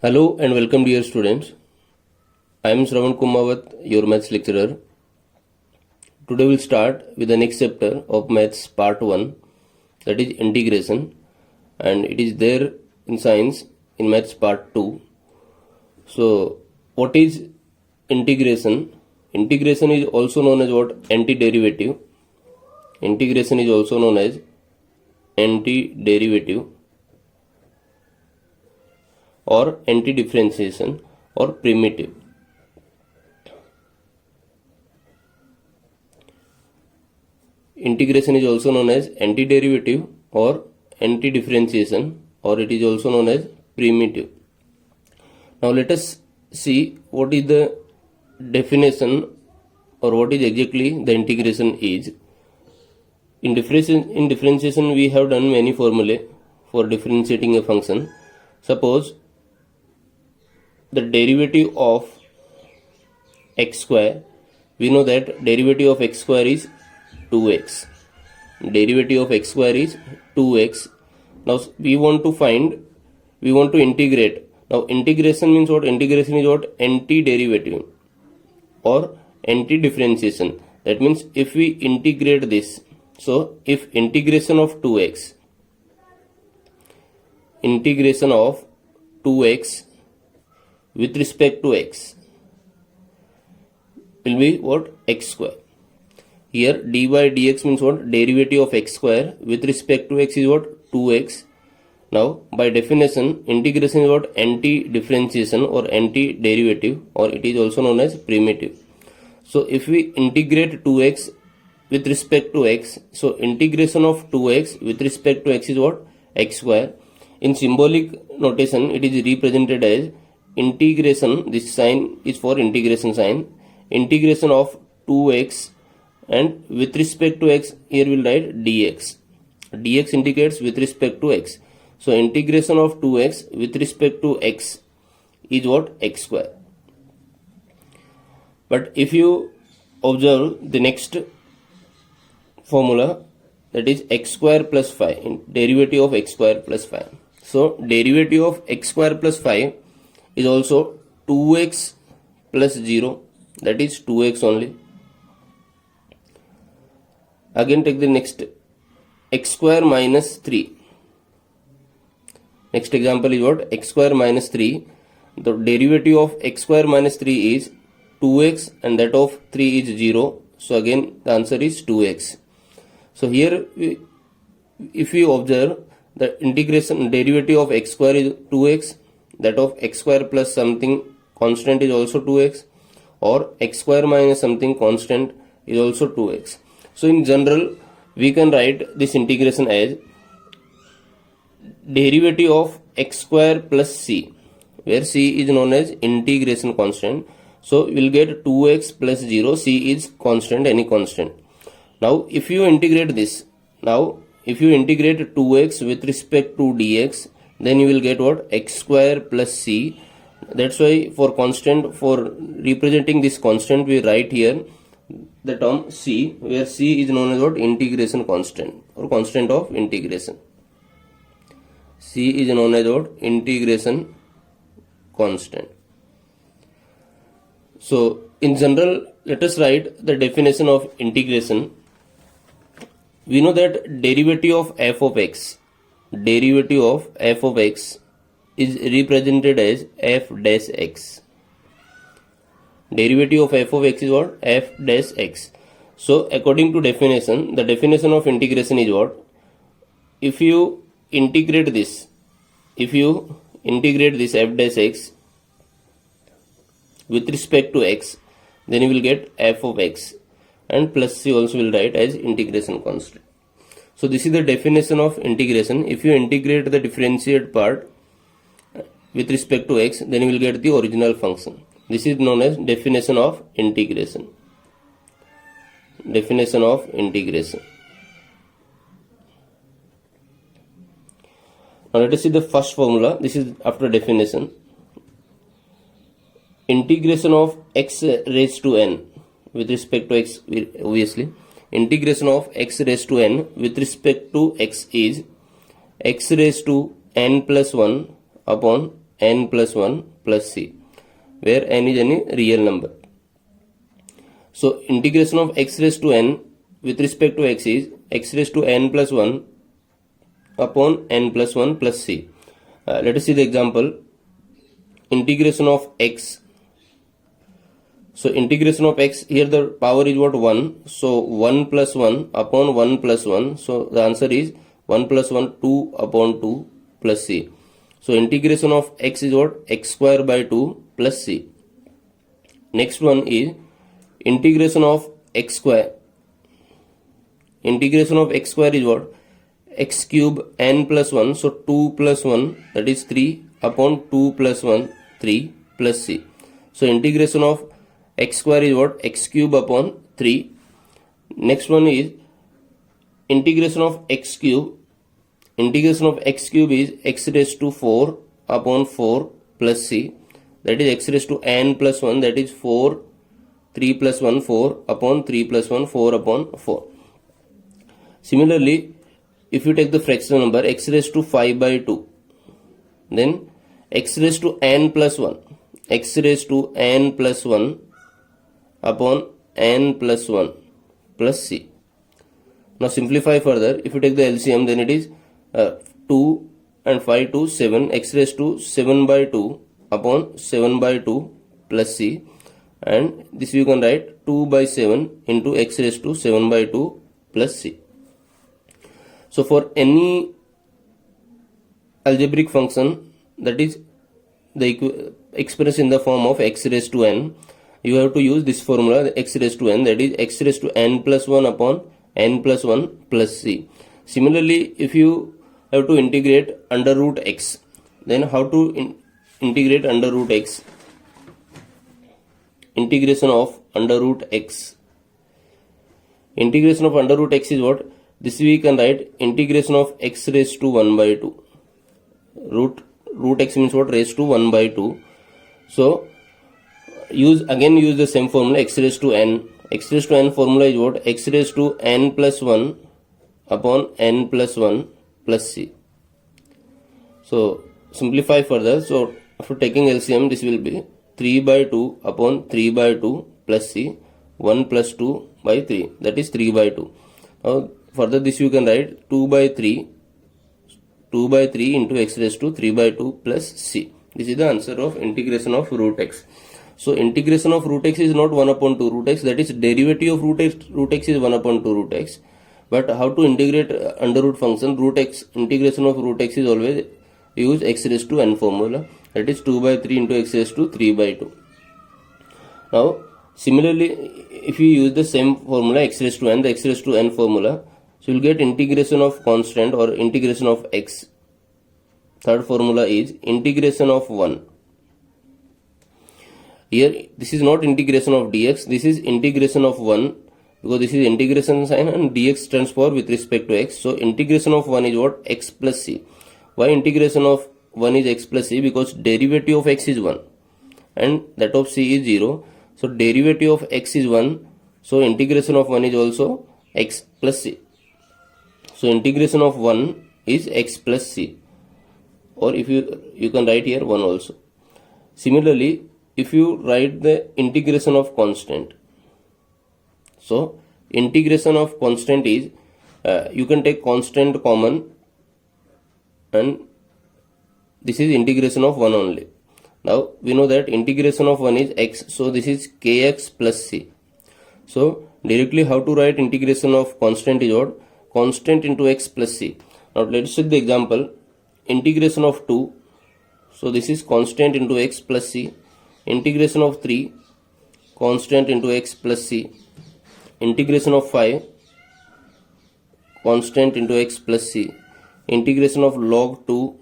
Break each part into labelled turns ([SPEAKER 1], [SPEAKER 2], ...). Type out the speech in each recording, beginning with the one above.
[SPEAKER 1] Hello and welcome dear students. I am Shravan Kumawat, your maths lecturer. Today we'll start with the next chapter of maths part 1, that is integration, and it is there in science in maths part 2. So what is integration? Integration is also known as what? Antiderivative. Integration is also known as antiderivative or anti-differentiation or primitive. Integration is also known as antiderivative or anti-differentiation, or it is also known as primitive. Now let us see what is the definition or what is exactly the integration is. In differentiation we have done many formulae for differentiating a function. Suppose the derivative of x square, we know that derivative of x square is 2x. Derivative of x square is 2x. Now we want to integrate. Now integration means what? Integration is what? Antiderivative or anti-differentiation. That means if we integrate this, so if integration of 2x with respect to x will be what? X square. Here dy dx means what? Derivative of x square with respect to x is what? 2x. Now by definition integration is what? Anti-differentiation or anti-derivative, or it is also known as primitive. So if we integrate 2x with respect to x, so integration of 2x with respect to x is what? X square. In symbolic notation it is represented as integration, this sign is for integration sign, integration of 2x, and with respect to x here we will write dx. Dx indicates with respect to x. So integration of 2x with respect to x is what? X square. But if you observe the next formula, that is x square plus 5, derivative of x square plus 5. So derivative of x square plus 5 is also 2x plus 0, that is 2x only. Again take the next, x square minus 3. Next example is what? X square minus 3. The derivative of x square minus 3 is 2x and that of 3 is 0. So again the answer is 2x. So here if we observe the integration derivative of x square is 2x, that of x square plus something constant is also 2x, or x square minus something constant is also 2x. So in general we can write this integration as derivative of x square plus c, where c is known as integration constant. So we will get 2x plus 0, c is constant, any constant. Now if you integrate this, if you integrate 2x with respect to dx, then you will get what? X square plus c. That's why for constant, for representing this constant, we write here the term c, where c is known as what? Integration constant or constant of integration. C is known as what? Integration constant. So in general, let us write the definition of integration. We know that derivative of f of x is represented as f dash x. Derivative of f of x is what? F dash x. So according to definition, the definition of integration is what? If you integrate this f dash x with respect to x, then you will get f of x, and plus c also will write as integration constant. So this is the definition of integration. If you integrate the differentiated part with respect to x, then you will get the original function. This is known as definition of integration. Definition of integration. Now let us see the first formula. This is after definition. Integration of x raised to n with respect to x, obviously integration of x raised to n with respect to x is x raised to n plus 1 upon n plus 1 plus c, where n is any real number. So integration of x raised to n with respect to x is x raised to n plus 1 upon n plus 1 plus c. Let us see the example. Integration of x. So integration of x, here the power is what? 1. So 1 plus 1 upon 1 plus 1. So the answer is 1 plus 1, 2 upon 2 plus c. So integration of x is what? X square by 2 plus c. Next one is integration of x square. Integration of x square is what? X cube n plus 1. So 2 plus 1, that is 3 upon 2 plus 1, 3 plus c. So integration of x square is what? X cube upon 3. Next one is integration of x cube. Integration of x cube is x raised to 4 upon 4 plus c. That is x raised to n plus 1, that is 4, 3 plus 1, 4 upon 3 plus 1, 4 upon 4. Similarly, if you take the fractional number x raised to 5 by 2, then x raised to n plus 1, x raised to n plus 1 upon n plus 1 plus c. Now simplify further. If you take the LCM, then it is 2 and 5 to 7, x raised to 7 by 2 upon 7 by 2 plus c, and this you can write 2 by 7 into x raised to 7 by 2 plus c. So for any algebraic function that is the expressed in the form of x raised to n, you have to use this formula, x raised to n, that is x raised to n plus 1 upon n plus 1 plus c. Similarly, if you have to integrate under root x, then how to integrate under root x? Integration of under root x. Integration of under root x is what? This we can write integration of x raised to 1 by 2. Root x means what? Raised to 1 by 2. So use the same formula, x raised to n. X raised to n formula is what? X raised to n plus 1 upon n plus 1 plus c. So simplify further. So after taking LCM, this will be 3 by 2 upon 3 by 2 plus c, 1 plus 2 by 3, that is 3 by 2. Now further this you can write 2 by 3 into x raised to 3 by 2 plus c. This is the answer of integration of root x. So integration of root x is not 1 upon 2 root x, that is derivative of root x is 1 upon 2 root x. But how to integrate under root function? Root x, integration of root x is always use x raised to n formula, that is 2 by 3 into x raised to 3 by 2. Now similarly, if you use the same formula x raised to n, the x raised to n formula, so you will get integration of constant or integration of x. Third formula is integration of 1. Here this is not integration of dx, this is integration of 1, because this is integration sign and dx stands for with respect to x. So integration of 1 is what? X plus c. Why integration of 1 is x plus c? Because derivative of x is 1 and that of c is 0. So derivative of x is 1. So integration of 1 is also x plus c. So integration of 1 is x plus c. Or if you can write here 1 also. Similarly, if you write the integration of constant, so integration of constant is you can take constant common and this is integration of 1 only. Now we know that integration of 1 is x, so this is kx plus c. So directly how to write integration of constant is what? Constant into x plus c. Now let's take the example. Integration of 2, so this is constant into x plus c. Integration of 3, constant into x plus c. Integration of 5, constant into x plus c. Integration of log 2,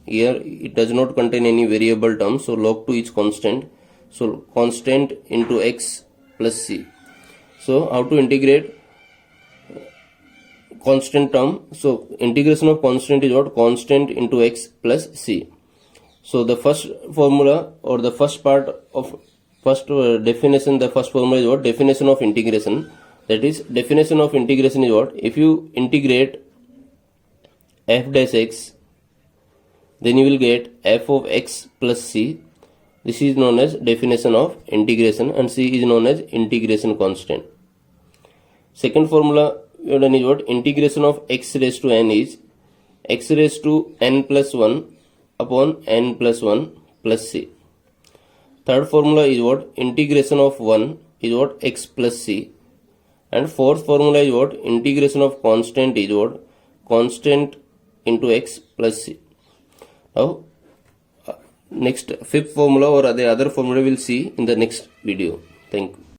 [SPEAKER 1] here it does not contain any variable term, so log 2 is constant, so constant into x plus c. So how to integrate constant term? So integration of constant is what? Constant into x plus c. So the first formula or the first part of first definition, the first formula is what? Definition of integration. That is, definition of integration is what? If you integrate f dash x, then you will get f of x plus c. This is known as definition of integration, and c is known as integration constant. Second formula we have done is what? Integration of x raised to n is x raised to n plus 1 upon n plus 1 plus c. Third formula is what? Integration of 1 is what? X plus c. And fourth formula is what? Integration of constant is what? Constant into x plus c. Now, next fifth formula or the other formula we'll see in the next video. Thank you.